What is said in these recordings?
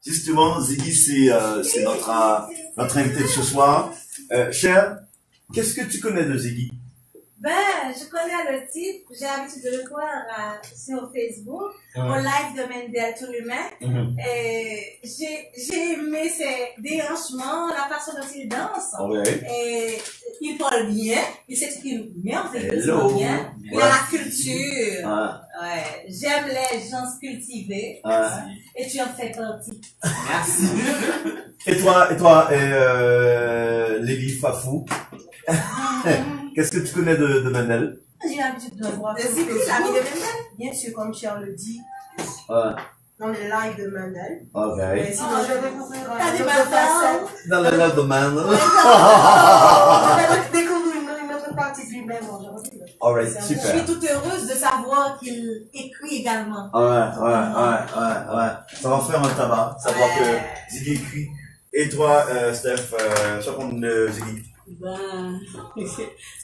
Justement, Ziggy, c'est notre invité de ce soir. Cher, qu'est-ce que tu connais de Ziggy? Je connais le type, j'ai l'habitude de le voir sur Facebook, au live de Mendel Tout l'humain. Et j'ai aimé ses déhanchements, la façon dont il danse. Et il parle bien, il s'exprime merveilleusement bien. Il a la culture. Ouais. J'aime les gens cultivés. Et tu en fais partie. Merci. Et toi, Lévi Fafou, qu'est-ce que tu connais de Mendel? J'ai l'habitude de le voir. C'est l'ami de Mendel, bien sûr, comme Charles le dit. Dans les lives de Mendel. Ok. Sinon, je vais couvrir dans le live de Mendel. Je vais découvrir une autre partie de lui-même aujourd'hui. Alright, Je super. suis toute heureuse de savoir qu'il écrit également. Ouais. Ça va faire un tabac, savoir que Ziggy écrit. Et toi, Steph, tu vas prendre Ziggy?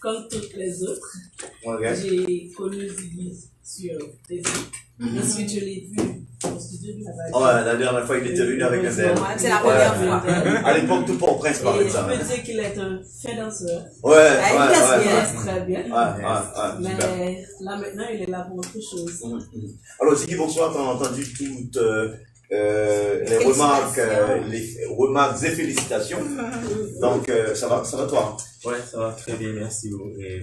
Comme toutes les autres, j'ai connu Ziggy sur Facebook. Ensuite, je l'ai vu au studio du travail. La dernière fois, il était venu avec un zèle. C'est la première fois. À l'époque, tout Port-au-Prince parlait de ça. Je peux dire qu'il est un fin danseur. Il danse très bien. Mais là, maintenant, il est là pour autre chose. Alors, Ziggy, bonsoir, t'as entendu toutes les remarques et félicitations. Donc, ça va toi? Ouais, ça va très bien, merci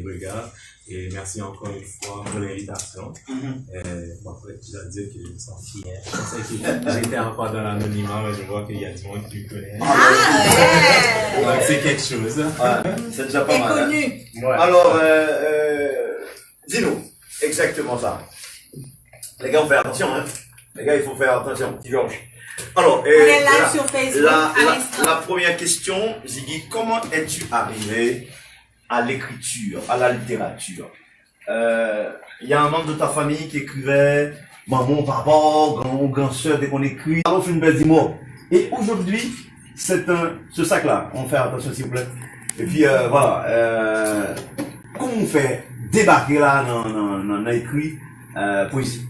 Regard. Et merci encore une fois pour l'invitation. Je dois dire que je me sens fier. Je pensais que j'étais encore dans l'anonymat, mais je vois qu'il y a du monde qui me connaît. Donc c'est quelque chose. C'est déjà pas mal. Connu. Ouais. Alors, dis-nous, exactement ça. Les gars, on fait attention, hein. Les gars, il faut faire attention, petit Georges. Alors, on est live sur Facebook la première question, Ziggy, comment es-tu arrivé à l'écriture, à la littérature? Il y a un membre de ta famille qui écrivait maman, papa, grand soeur, dès qu'on écrit, on fait une belle dimo. Et aujourd'hui, c'est ce sac-là. On fait attention, s'il vous plaît. Et puis, voilà, comment on fait débarquer là dans l'écrit poésie?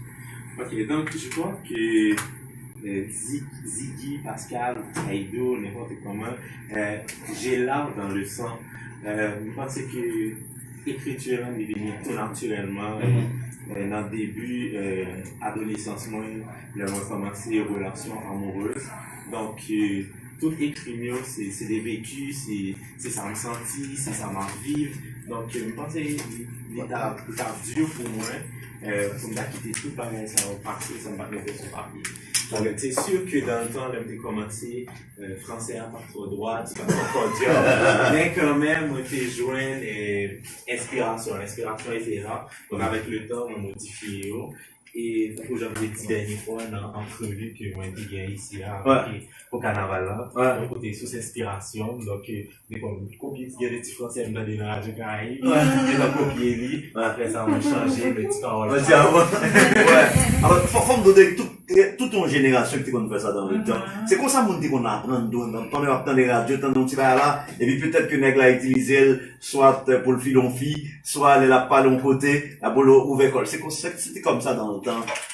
Ok, donc je crois que Ziggy, Pascal, Kaido, n'importe comment, j'ai l'art dans le sang. Je pense que l'écriture est devenue tout naturellement. Dans le début, adolescence, moi, j'ai commencé les relations amoureuses. Donc, tout écrit, c'est des vécus, c'est ça me sentit, c'est ça m'a vivre. Donc, je pense que l'étape dur pour moi, pour me quitter tout pareil, ça va passer, ça va mettre sur papier. Donc, c'est sûr que dans le temps, j'ai commencé français à partir droit, tu vas encore dire, mais quand même, moi, j'ai joint l'inspiration était là. Donc, avec le temps, on a modifié. Et aujourd'hui, les dernières fois, on a entrevu que moi, j'ai gagné ici, au carnaval là. Donc, côté sous inspiration. Donc, comme copier, il y a des petits français dans les radios Caraïbes. J'ai copié lui. Après ça, on a changé le petit parole. Alors, faut me donner toute ton génération qui qu'on fait ça dans le temps. C'est comme ça, mon dit qu'on apprend, dans les radios, dans petit là, et puis peut-être que nèg l'a utilisé, soit pour le filon fille, soit elle l'a pas de côté, la pour l'ouvert. C'est comme ça, c'était comme ça dans le temps.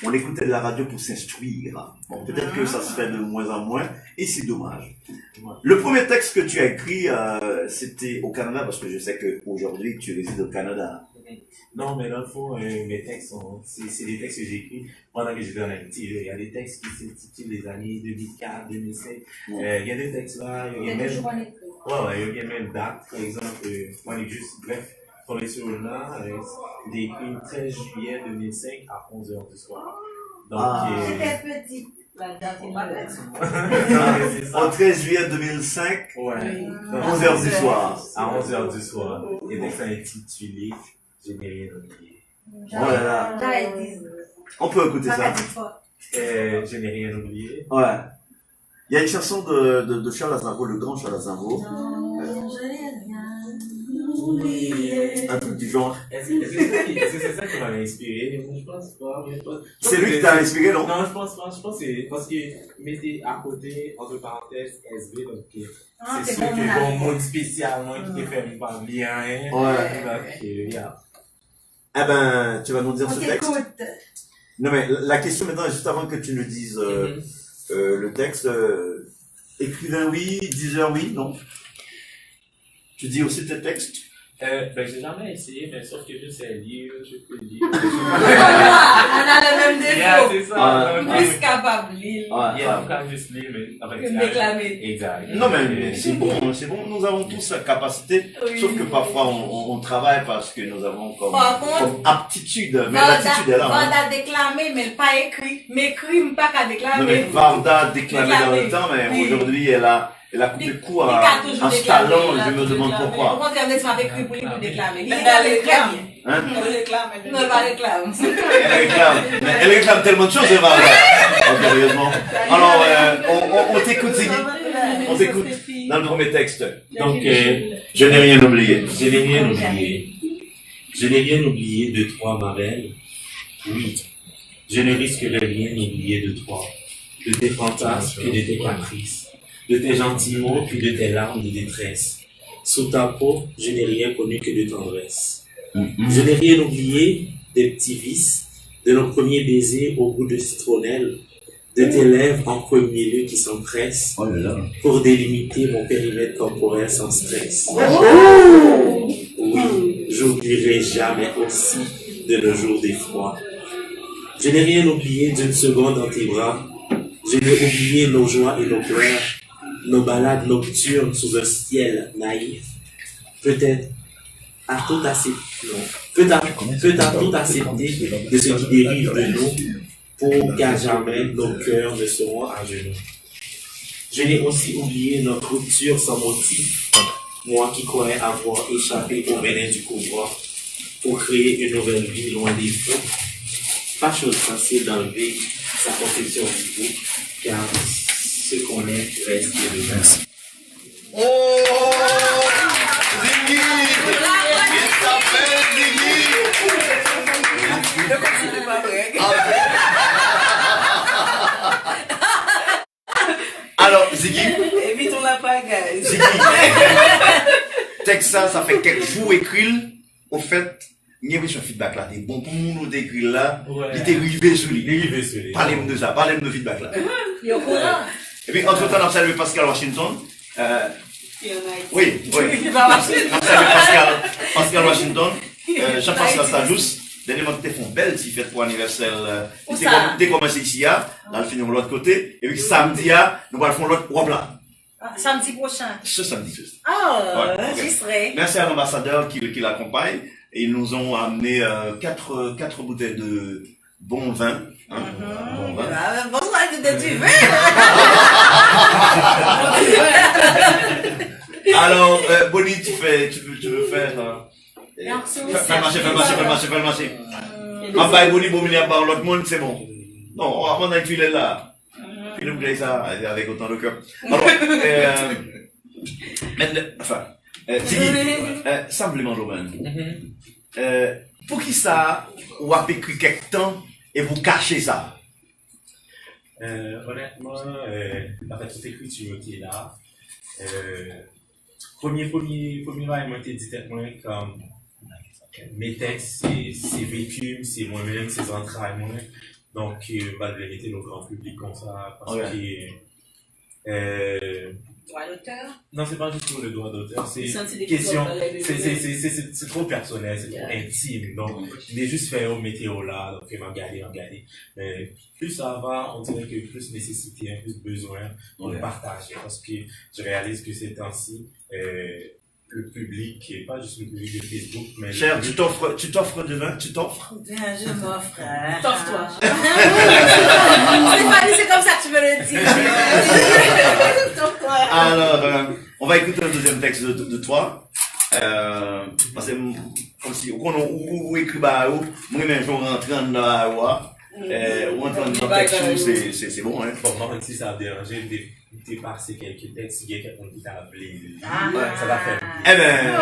On écoutait de la radio pour s'instruire. Bon, peut-être que ça se fait de moins en moins, et c'est dommage. Le premier texte que tu as écrit, c'était au Canada, parce que je sais que aujourd'hui tu résides au Canada. Non, mais dans le fond, mes textes c'est des textes que j'ai écrits pendant que j'étais en Haïti. Il y a des textes qui s'intitulent les années 2004, 2005. Il y a des textes là, il y a même date, par exemple, moi, juste, bref, pour les sur là, j'ai écrit le 13 juillet 2005 à 11h du soir. Donc, j'étais petite. La date est malade. Au 13 juillet 2005, 11h du soir. À 11h du soir. Et donc, ça intitulé Je n'ai rien oublié. Voilà. On peut écouter ça. Je n'ai rien oublié. Ouais. Il y a une chanson de Charles Aznavour, le grand Charles Aznavour. Je n'ai rien oublié. Un truc du genre. Est-ce que c'est ça qui m'a inspiré? Je pense pas. C'est lui qui t'a inspiré, non? Non, je pense pas. Je pense que c'est parce que mettez à côté, entre parenthèses, SB, donc c'est sûr que bon monde spécialement qui te fait pas bien. Eh ben, tu vas nous dire ce texte. Écoute. Non mais la question maintenant, juste avant que tu nous dises le texte, écrivain oui, diseur oui, non? Tu dis aussi tes textes? J'ai jamais essayé, mais sauf que je sais lire, je peux lire. On a le même Yeah, défaut. c'est ça. Plus capable de lire Yeah, on can just lire, mais avec que de déclamer. Exact. Non, mais c'est bon, nous avons tous la capacité, Oui. sauf que parfois on travaille parce que nous avons Par contre, comme aptitude, mais l'attitude est là. Hein. Varda déclamer, mais pas écrit. Mais écrit, pas qu'à Non, mais déclamer. Varda déclamait dans le Déclamer. temps, mais Oui. aujourd'hui elle a coupé court Il à a toujours un déclamé, talent, il a je me toujours demande déclamé. Au pourquoi. contraire, on m'a écrit pour lui pour déclamer. Il Elle déclame très réclame. bien. Hein? Elle réclame. Non, pas réclame. Elle réclame tellement de choses, Varda. Oh, sérieusement. Alors, on t'écoute, Ziggy. On t'écoute dans le premier texte. Donc, Je n'ai rien oublié. je n'ai rien oublié. Je n'ai rien oublié de toi, ma belle. Oui, je ne risquerai rien oublier de toi, de tes fantasmes et de tes caprices, de tes gentils mots puis de tes larmes de détresse. Sous ta peau, je n'ai rien connu que de tendresse. Je n'ai rien oublié des petits vices, de nos premiers baisers au goût de citronnelle, de tes lèvres en premier lieu qui s'empressent, Oh là là. pour délimiter mon périmètre corporel sans stress. Oui, j'oublierai jamais aussi de nos jours d'effroi. Je n'ai rien oublié d'une seconde dans tes bras. Je n'ai oublié nos joies et nos pleurs, nos balades nocturnes sous un ciel naïf. Peut-être à tout accepter, peut-à tout accepter de ce qui dérive de nous pour qu'à jamais nos cœurs ne seront à genoux. Je n'ai aussi oublié notre rupture sans motif, moi qui croyais avoir échappé au venin du couvre pour créer une nouvelle vie loin des feux. Pas chose facile d'enlever sa conception du tout, car ce qu'on est reste de Oh, Ziggy! Il s'appelle Ziggy! C'est pas vrai. Alors, Ziggy, Évitons la pagaille. Ziggy, texte ça fait quelques jours écrit, au fait, il y a un feedback là, t'es bon pour nous d'écrire là, il était rivé sur lui. Parlez-moi de ça, parlez-moi de feedback là. Il est au courant. Et puis, entre-temps, on a salué Pascal Washington. Il y en a ici. Oui. Il va marcher. On a salué Pascal Washington. Jean-Pascal Sajous. Dernièrement, tu fait une belle petite fête pour l'anniversaire. Tu commencé ici, là, le finir de l'autre côté. Et puis, samedi, nous allons faire l'autre wop là. Samedi prochain. Ce samedi. Ah, Ouais, j'y serai. Merci à l'ambassadeur qui l'accompagne. Et ils nous ont amené 4 bouteilles de bon vin. Hein, bon vin. Bonsoir, tu veux. Alors, Bonnie, tu veux faire... Fais le marché. En bas, Bonnie, Bonnie, à part l'autre monde, c'est bon. Non, on va prendre un filet là. Puis nous plaît ça, avec autant de cœur. Alors, maintenant, enfin, simplement, Jovan. Pour qui ça, ou avez écrit quelque temps et vous cachez ça? Honnêtement, en fait, toute écriture qui est là, premier bail, moi, t'ai dit moi comme mes textes, c'est vécu, c'est moi-même, c'est entrailles, moi. Donc, bah, de vérité, le grand public comme ça, parce que, Droit d'auteur? non, c'est pas du tout le droit d'auteur, c'est des question, questions c'est trop personnel, c'est trop intime. Donc, je l'ai juste fait au météo là, donc, regarder. Mais plus ça va, on dirait que plus nécessité, plus besoin de le partager, parce que je réalise que ces temps-ci, le public, et pas juste le public de Facebook, mais... Cher, tu t'offres de vin? Tu t'offres? Bien, je m'offre. Torse-toi. Stéphanie, c'est comme ça que tu veux le dire. Torse-toi. Alors, on va écouter un deuxième texte de toi. Parce que, comme si, on écrit bah, moi-même, je rentre dans la loi. Ou entendre dans le texte, c'est bon, hein. Bon, moi, si ça a dérangé, dépasser quelques textes, il y a quelqu'un qui t'a appelé. Ça va faire. Eh ben,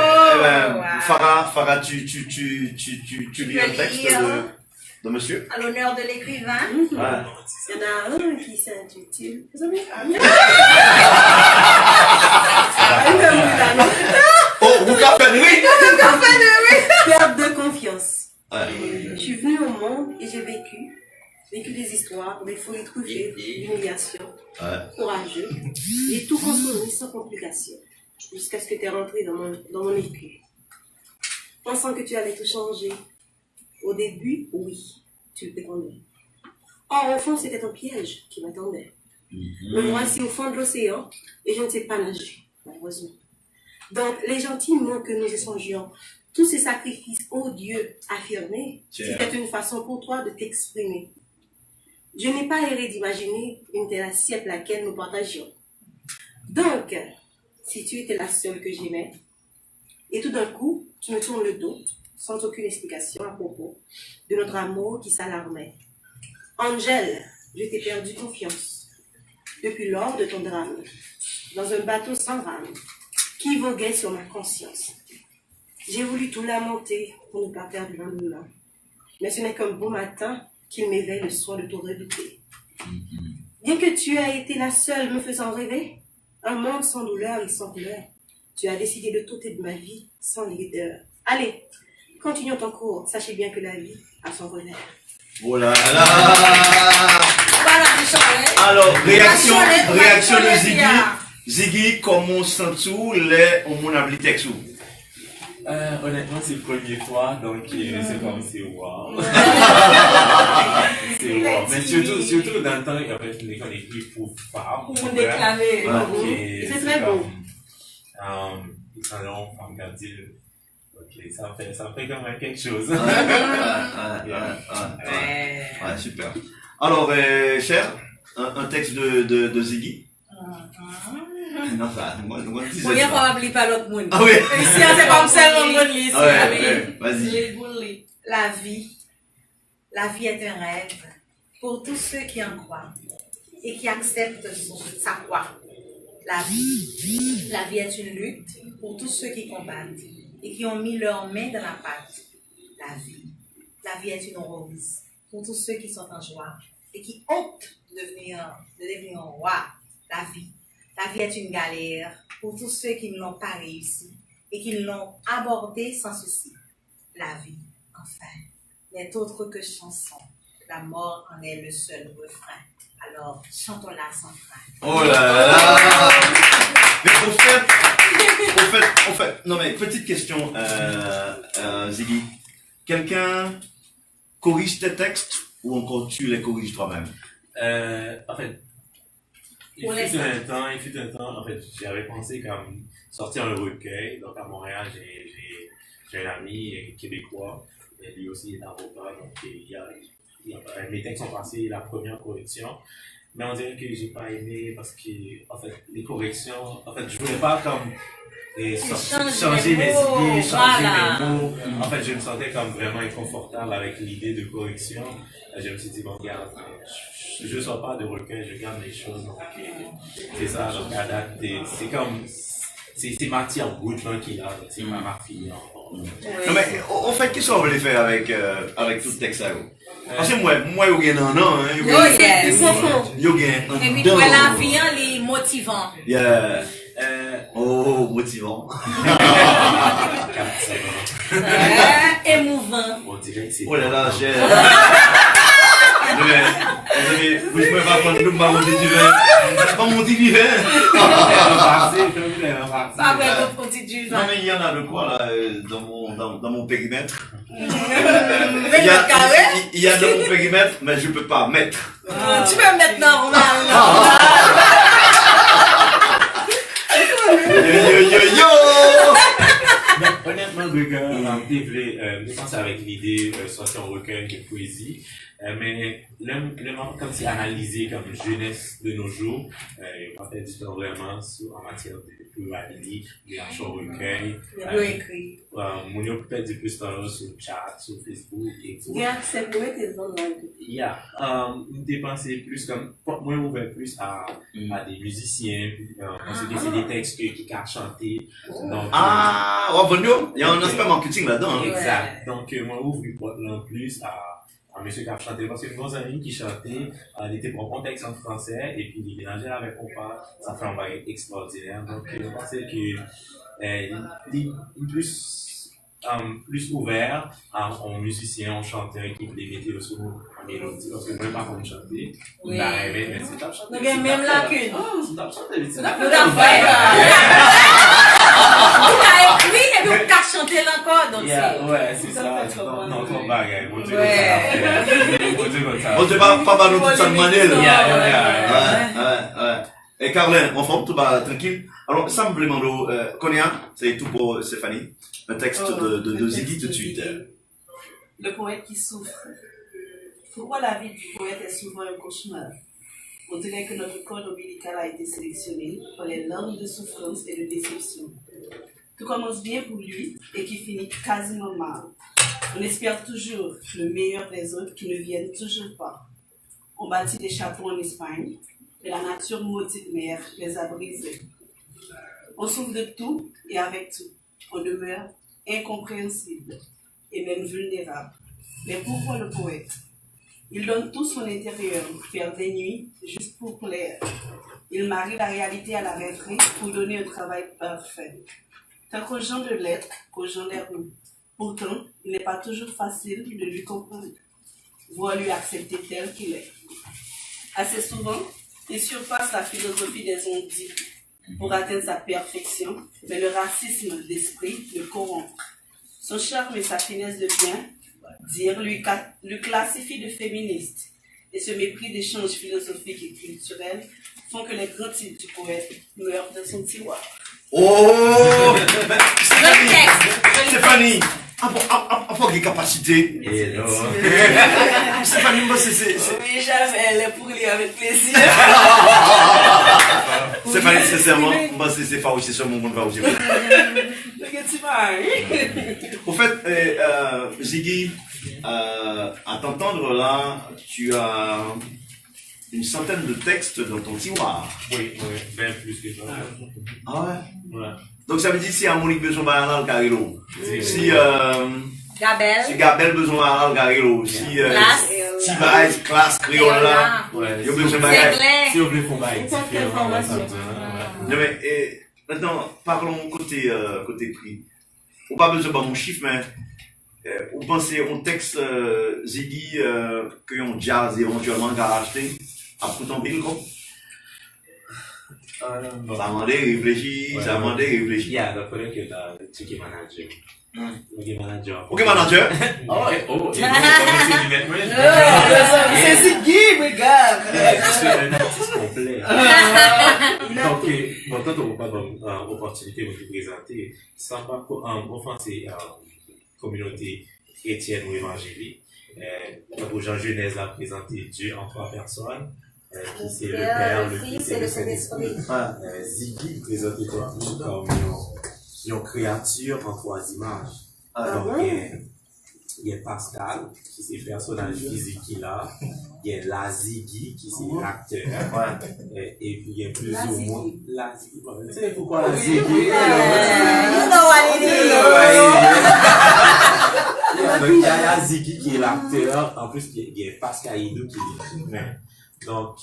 Farah, tu lis un texte de monsieur? À l'honneur de l'écrivain. Il y en a un qui s'intitule. Oh, vous comprenez, oui! Perte de confiance. Ouais. Je suis venue au monde et j'ai vécu des histoires par des folies truffées d'humiliation, courageux, et tout construit sans complication, jusqu'à ce que tu es rentré dans mon vécu. Pensant que tu allais tout changer. Au début, oui, tu le prétendais. Or, au fond, c'était un piège qui m'attendait. Me voici au fond de l'océan et je ne sais pas nager, malheureusement. Donc, les gentils mots que nous échangions, tous ces sacrifices odieux affirmés, c'était une façon pour toi de t'exprimer. Je n'ai pas erré d'imaginer une telle assiette laquelle nous partagions. Donc, si tu étais la seule que j'aimais, et tout d'un coup, tu me tournes le dos, sans aucune explication à propos de notre amour qui s'alarmait. Angèle, je t'ai perdu confiance. Depuis lors de ton drame, dans un bateau sans rame, qui voguait sur ma conscience. J'ai voulu tout lamenter pour ne pas perdre le lendemain. Mais ce n'est qu'un beau matin qu'il m'éveille le soin de tout redouter. Bien que tu aies été la seule me faisant rêver, un monde sans douleur et sans pleurs, tu as décidé de t'ôter de ma vie sans leader. Allez, continuons ton cours. Sachez bien que la vie a son revers. Oh là là. Alors, réaction de Ziggy. Ziggy, comment sens-tu les hommes texte? Honnêtement, c'est la première fois, donc c'est comme c'est wow. C'est wow. Mais surtout dans le temps, il y avait une école écrite pour femmes. Pour déclamer. C'est très beau. Ils sont là, on va dire, ok, ça fait quand même quelque chose. Ouais, super. Alors, cher, un texte de Ziggy? Non, ça, moi, Première fois, on n'oublie pas l'autre monde. Ah oui. Ici, c'est comme ça, on monde ici. Vas-y. La vie est un rêve pour tous ceux qui en croient et qui acceptent sa croix. La vie est une lutte pour tous ceux qui combattent et qui ont mis leurs mains dans la pâte. La vie est une rose pour tous ceux qui sont en joie et qui optent de devenir roi. La vie est une galère pour tous ceux qui ne l'ont pas réussi et qui l'ont abordée sans souci. La vie, enfin, n'est autre que chanson. La mort en est le seul refrain. Alors, chantons-la sans frein. Oh là là. Mais au fait, non mais petite question, Ziggy. Quelqu'un corrige tes textes ou encore tu les corriges toi-même? En fait, il fut un temps, en fait, j'avais pensé comme sortir un recueil. Donc à Montréal, j'ai un ami québécois, et lui aussi est avocat, donc mes textes sont passés la première correction. Mais on dirait que j'ai pas aimé parce que, en fait, les corrections, en fait, je voulais pas comme changer mes idées, changer mes mots. En fait, je me sentais comme vraiment inconfortable avec l'idée de correction. Je me suis dit, bon, regarde, je ne sors pas de recueil, je garde les choses. Donc, c'est ça, donc à date, c'est comme, c'est matière brute qui est là, c'est pas raffiné encore. Non, mais en fait, qu'est-ce qu'on voulait faire avec tout le texte là? Parce que moi, il y a un an, il y a un et puis, la vie, les motivants. Yeah. Oh, motivant. Émouvant. Oh là là, cher. Vous ne pouvez pas prendre le bas monter du vin. Pas monter du vin. Pas vrai, monter du vin. Non, mais il y en a de quoi là, dans mon périmètre. Il y a dans mon périmètre, mais je ne peux pas mettre. Tu peux mettre normal. Yo. Honnêtement, je pense avec l'idée de sortir un recueil de poésie, mais comme c'est analysé comme jeunesse de nos jours, on fait du temps vraiment en matière de pluralité, de l'achat recueil. Mon peut-être du plus temps sur le chat, sur Facebook et tout. C'est pour tes online. Nous dépensons plus comme, moi ouvert plus à des musiciens, parce que c'est des textes qui ont chanté. Il y a un aspect marketing là-dedans. Exact. Donc, moi, ouvre une porte en plus à monsieur qui a chanté. Parce que nos amis qui chantaient, il était pour contexte en français, et puis il mélangeait avec compas, ça fait un bail extraordinaire. Donc, je pensais que, plus, plus ouvert en musicien, en chanteur qui voulait mettre le son en mélodie. Parce que moi, par contre, chanter, il m'a rêvé, mais c'est pas chanter. Donc, même lacune. C'est pas chanter, c'est Tout à fait. On a écrit et puis on a chanté encore. Donc, ouais, c'est ça. Non, trop bagaille. Bon Dieu, comme ça. On ne pas nous tout ça de manière. Yeah. Et Carlin, en forme, tout va tranquille. Alors, ça me demande, Konya, c'est tout pour Stéphanie. Un texte de Ziggy tout de suite. Le poète qui souffre. Pourquoi la vie du poète est souvent un cauchemar? On dirait que notre corde ombilical a été sélectionné pour les larmes de souffrance et de déception. Tout commence bien pour lui et qui finit quasiment mal. On espère toujours le meilleur des autres qui ne viennent toujours pas. On bâtit des châteaux en Espagne, mais la nature maudite mère les a brisés. On souffre de tout et avec tout. On demeure incompréhensible et même vulnérable. Mais pourquoi le poète? Il donne tout son intérieur pour faire des nuits juste pour plaire. Il marie la réalité à la rêverie pour donner un travail parfait. Tant qu'aux gens de l'être qu'aux gens des roues. Pourtant, il n'est pas toujours facile de lui comprendre, voire lui accepter tel qu'il est. Assez souvent, il surpasse la philosophie des ondits pour atteindre sa perfection, mais le racisme d'esprit le corrompt. Son charme et sa finesse de bien dire lui classifient de féministe, et ce mépris d'échanges philosophiques et culturels font que les grands titres du poète meurent dans son tiroir. Oh! Stéphanie! À forte des capacités. Stéphanie, moi, c'est. Oui, j'avais pour lire avec plaisir. Stéphanie, sincèrement, moi, c'est farouche, c'est sur mon monde farouche. Au fait, Ziggy, à t'entendre là, tu as une centaine de textes dans ton tiroir. Oui, bien plus que ça. Ah ouais? Ouais. Donc ça veut dire si Monique besoin de le carré. Si Gabel besoin de le carré. Si classe créole là, il y a besoin de si on veut mais maintenant, parlons côté prix. On pas besoin de mon chiffre, mais vous pensez au texte Ziggy que on jazz éventuellement qu'à acheter à coût en pile quoi? Ça m'a réfléchi, ça m'a réfléchi. Il y a d'après que tu as checké manager. Ok manager. C'est Ziggy, regarde. C'est un artiste complet. Donc, quand on n'a pas d'opportunité de vous présenter, ça va offenser la communauté chrétienne ou évangélique. Donc, Jean Genèse a présenté Dieu en 3 personnes. Qui c'est le Père, le Fils et le Saint-Esprit. Ziggy présentait plus comme une créature en 3 images. Donc, il y a Pascal, qui c'est le personnage physique qu'il a. Il y a la Ziggy, qui c'est l'acteur. Et puis, il y a plus ou moins la Ziggy. Vous savez pourquoi la Ziggy? Donc, il y a la Ziggy qui est l'acteur. En plus, il y a Pascal Hidou qui est l'écrivain. Donc,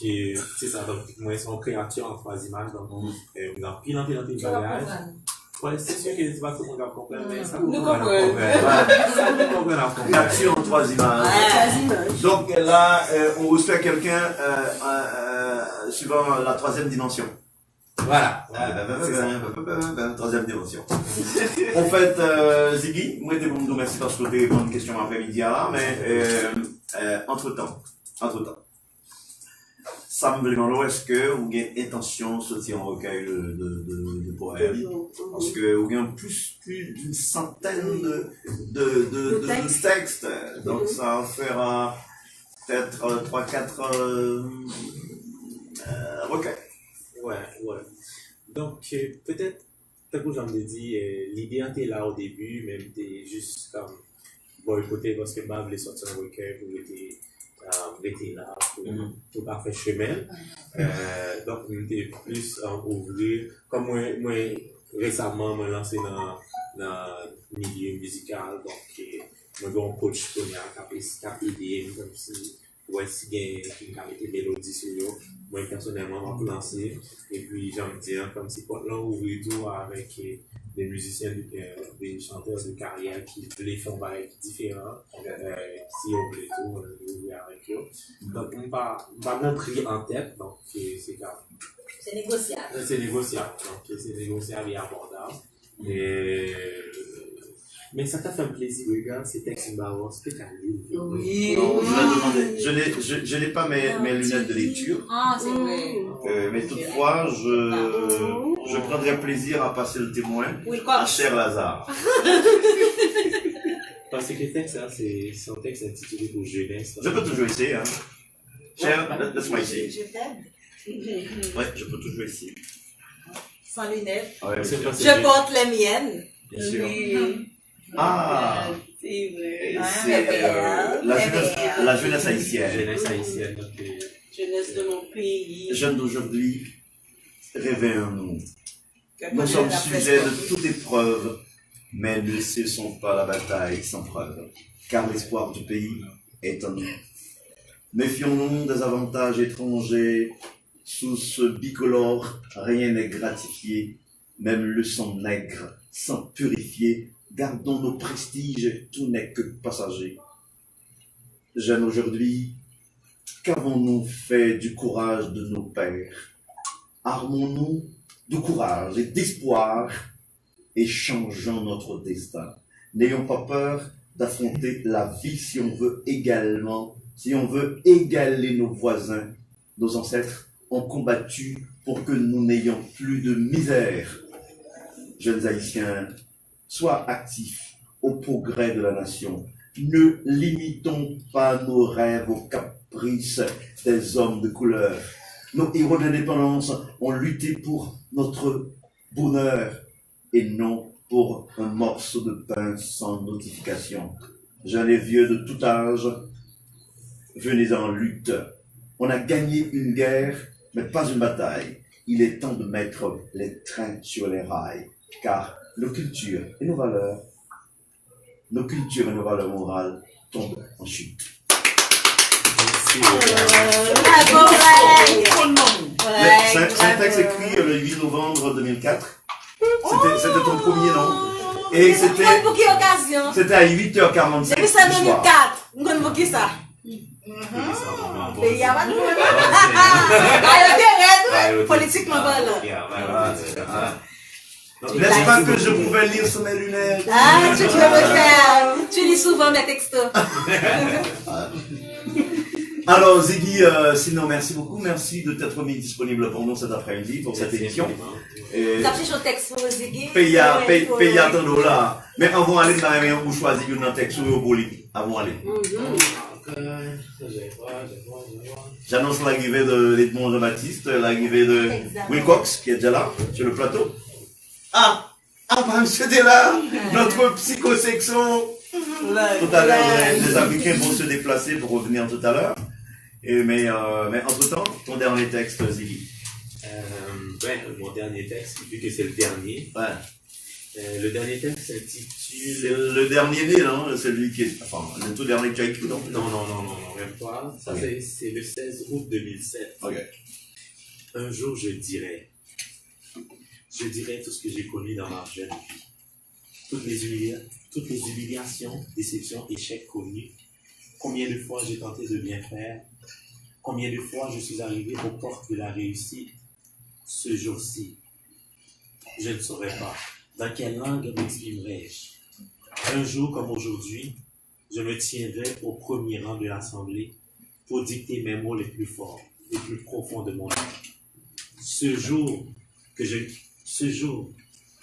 c'est ça. Donc, moi, ils sont créatures en 3 images. Donc, dans pile de bagages. Ouais, c'est sûr que c'est pas tout le monde va comprendre, mais ça nous comprend. Créature en 3 images. Donc là, on reçoit quelqu'un suivant la 3e dimension. Voilà. 3e dimension. En fait, Ziggy, moi, je vous remercie parce que vous avez répondu à une question après-midi là, mais entre-temps. Ça me demande est-ce que vous avez intention de sortir un recueil de poèmes? Parce que vous avez plus d'une centaine de textes. Donc ça fera peut-être 3-4 recueils. Ouais. Donc peut-être, comme je me dis, l'idée était là au début, même était juste comme boycotter parce que je voulais sortir un recueil pour était là pour pas faire chemin. Donc, on était plus ouvrir. Comme moi récemment, je me lancé dans le milieu musical. Donc, je suis un coach qui a aidé, comme si il y a une mélodie sur eux. Moi, personnellement, je me lancé. Et puis, j'aime dire, comme si Portland ouvrir tout avec des musiciens, des chanteurs de carrière qui les font être différents, si on voulait tout, avec eux. Donc, on va même pris en tête, donc c'est comme... C'est négociable. C'est négociable, donc c'est négociable et abordable. Et... Mais ça t'a fait un plaisir, regarde, ces textes Mbawa, ce que tu as lu. Oui. Non, je n'ai pas mes lunettes de lecture. Ah, c'est vrai. Mais toutefois, je prendrai plaisir à passer le témoin à Cher Lazare. Parce que le texte, hein, c'est un texte intitulé pour jeunesse. Je peux toujours essayer, hein. Cher, laisse-moi essayer. Je t'aime. Ouais, je peux toujours essayer. Sans lunettes. Ah ouais, Je porte les miennes. bien sûr. Oui. Ah, C'est vrai. c'est la jeunesse haïtienne. Jeunesse haïtienne. Donc, Jeunesse de mon pays. Jeunes d'aujourd'hui, réveillons-nous. Nous sommes sujets de toute épreuve, mais ne cessons pas la bataille sans preuve, car l'espoir du pays est en nous. Méfions-nous des avantages étrangers, sous ce bicolore, rien n'est gratifié, même le sang nègre, sans purifier, gardons nos prestiges, tout n'est que passager. Jeunes aujourd'hui, qu'avons-nous fait du courage de nos pères? Armons-nous de courage et d'espoir et changeons notre destin. N'ayons pas peur d'affronter la vie si on veut égaler nos voisins. Nos ancêtres ont combattu pour que nous n'ayons plus de misère. Jeunes haïtiens, sois actifs au progrès de la nation. Ne limitons pas nos rêves aux caprices des hommes de couleur. Nos héros d'indépendance ont lutté pour notre bonheur et non pour un morceau de pain sans notification. Jeunes et vieux de tout âge, venez en lutte. On a gagné une guerre, mais pas une bataille. Il est temps de mettre les trains sur les rails, car nos cultures et nos valeurs morales tombent en chute. C'est un texte écrit le 8 novembre 2004. C'était ton premier nom. Et c'était. Pour quelle occasion? C'était à 8h45. Depuis ça 2004. Nous avons qui ça? Il y a pas de problème. Politiquement parlant. N'est-ce pas que je pouvais lire sur mes lunettes? Ah, tu peux me faire. Tu lis souvent mes textos. Alors Ziggy, sinon merci beaucoup, merci de t'être mis disponible pour nous cet après-midi, pour cette émission. T'as pris ton texte pour Ziggy? Paye à ton dollar. Mais avant d'aller dans la maison pour choisir un texte ou pour lire, avant d'aller. J'annonce l'arrivée de Edmond Jean-Baptiste, l'arrivée de Wilcox, qui est déjà là, sur le plateau. Ah, c'était là, notre psychosexo. Tout à l'heure, les Africains vont se déplacer pour revenir tout à l'heure. Mais entre-temps, ton dernier texte, Ziggy. Mon dernier texte, vu que c'est le dernier. Ouais. Le dernier texte s'intitule... C'est le dernier né, non? Celui qui est... Enfin, le tout dernier que tu as écrit, non? Non, même pas. Ça, c'est le 16 août 2007. Ok. Un jour, je dirai tout ce que j'ai connu dans ma jeune vie. Toutes les humiliations, déceptions, échecs connus. Combien de fois j'ai tenté de bien faire? Combien de fois je suis arrivé aux portes de la réussite? Ce jour-ci, je ne saurais pas. Dans quelle langue m'exprimerai-je? Un jour comme aujourd'hui, je me tiendrai au premier rang de l'Assemblée pour dicter mes mots les plus forts, les plus profonds de mon âme. Ce jour que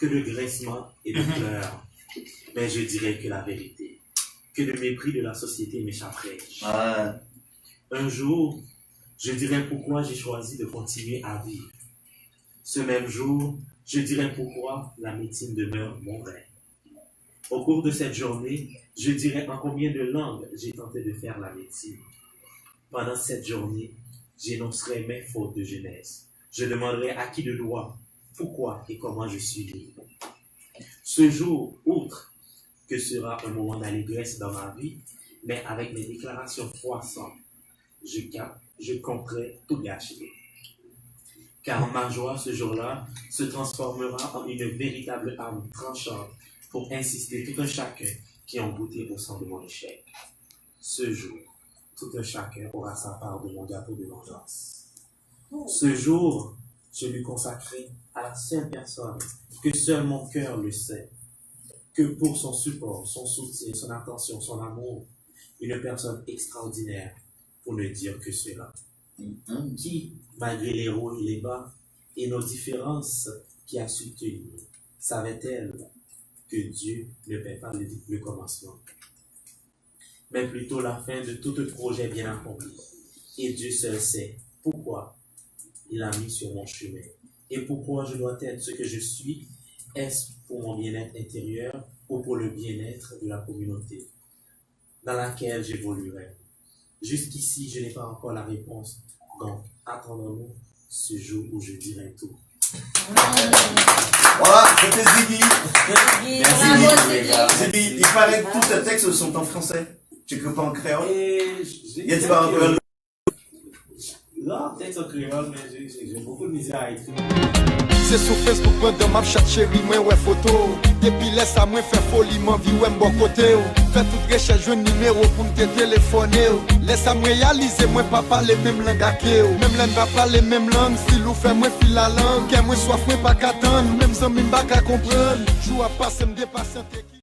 le graissement et le pleurs, mais je dirais que la vérité, que le mépris de la société m'échapperait. Un jour, je dirais pourquoi j'ai choisi de continuer à vivre. Ce même jour, je dirais pourquoi la médecine demeure mon rêve. Au cours de cette journée, je dirais en combien de langues j'ai tenté de faire la médecine. Pendant cette journée, j'énoncerai mes fautes de jeunesse. Je demanderai à qui de droit, pourquoi et comment je suis libre. Ce jour, outre que sera un moment d'allégresse dans ma vie, mais avec mes déclarations froissantes, je compterai tout gâcher. car ma joie ce jour-là se transformera en une véritable arme tranchante pour insister tout un chacun qui ont goûté au sang de mon échec. Ce jour, tout un chacun aura sa part de mon gâteau de vengeance. Ce jour, je lui consacrerai à la seule personne que seul mon cœur le sait, que pour son support, son soutien, son attention, son amour, une personne extraordinaire, pour ne dire que cela. Qui, malgré les hauts et les bas et nos différences qui a su tenir, savait-elle que Dieu ne paie pas le commencement, mais plutôt la fin de tout projet bien accompli. Et Dieu seul sait pourquoi il a mis sur mon chemin et pourquoi je dois être ce que je suis. Est-ce pour mon bien-être intérieur ou pour le bien-être de la communauté dans laquelle j'évoluerai? Jusqu'ici, je n'ai pas encore la réponse. Donc, attendons-nous ce jour où je dirai tout. Voilà, c'était Ziggy. Merci. Ziggy, il paraît que tous tes textes sont en français. Tu n'écris pas en créole? Il y a-t-il pas en créole? Non, texte en créole, mais j'ai beaucoup de misère à écrire. C'est sur Facebook pendant ma chat chérie moi ouais photo. Depuis laisse à moi faire folie m'en vie ouais bon côté. Fais toute recherche joindre numéro pour me téléphoner. Laisse à moi réaliser moi pas parler même langue que même langue pas parler même langue si l'ou fait moi fil la langue que moi soif moi pas qu'attendre même sans même pas comprendre. Joue à passer me dépasser.